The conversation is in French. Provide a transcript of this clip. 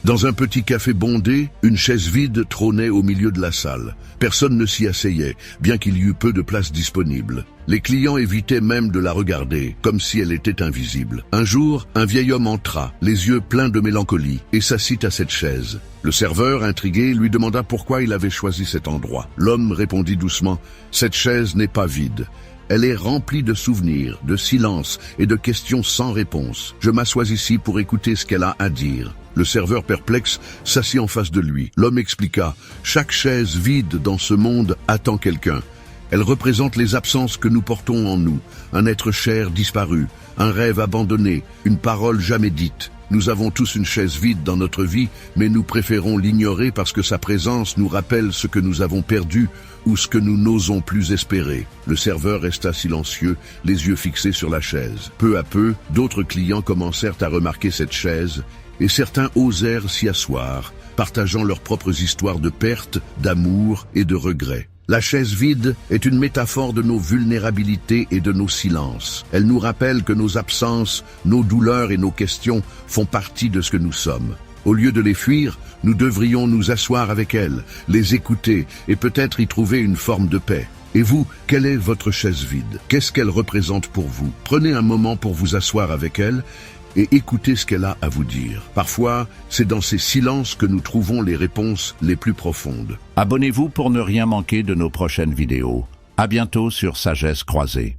Dans un petit café bondé, une chaise vide trônait au milieu de la salle. Personne ne s'y asseyait, bien qu'il y eût peu de place disponible. Les clients évitaient même de la regarder, comme si elle était invisible. Un jour, un vieil homme entra, les yeux pleins de mélancolie, et s'assit à cette chaise. Le serveur, intrigué, lui demanda pourquoi il avait choisi cet endroit. L'homme répondit doucement, « Cette chaise n'est pas vide. Elle est remplie de souvenirs, de silences et de questions sans réponse. Je m'assois ici pour écouter ce qu'elle a à dire. » Le serveur perplexe s'assit en face de lui. L'homme expliqua, « Chaque chaise vide dans ce monde attend quelqu'un. Elle représente les absences que nous portons en nous, un être cher disparu, un rêve abandonné, une parole jamais dite. Nous avons tous une chaise vide dans notre vie, mais nous préférons l'ignorer parce que sa présence nous rappelle ce que nous avons perdu ou ce que nous n'osons plus espérer. » Le serveur resta silencieux, les yeux fixés sur la chaise. Peu à peu, d'autres clients commencèrent à remarquer cette chaise, et certains osèrent s'y asseoir, partageant leurs propres histoires de perte, d'amour et de regret. La chaise vide est une métaphore de nos vulnérabilités et de nos silences. Elle nous rappelle que nos absences, nos douleurs et nos questions font partie de ce que nous sommes. Au lieu de les fuir, nous devrions nous asseoir avec elles, les écouter et peut-être y trouver une forme de paix. Et vous, quelle est votre chaise vide? Qu'est-ce qu'elle représente pour vous? Prenez un moment pour vous asseoir avec elle et écoutez ce qu'elle a à vous dire. Parfois, c'est dans ces silences que nous trouvons les réponses les plus profondes. Abonnez-vous pour ne rien manquer de nos prochaines vidéos. À bientôt sur Sagesse Croisée.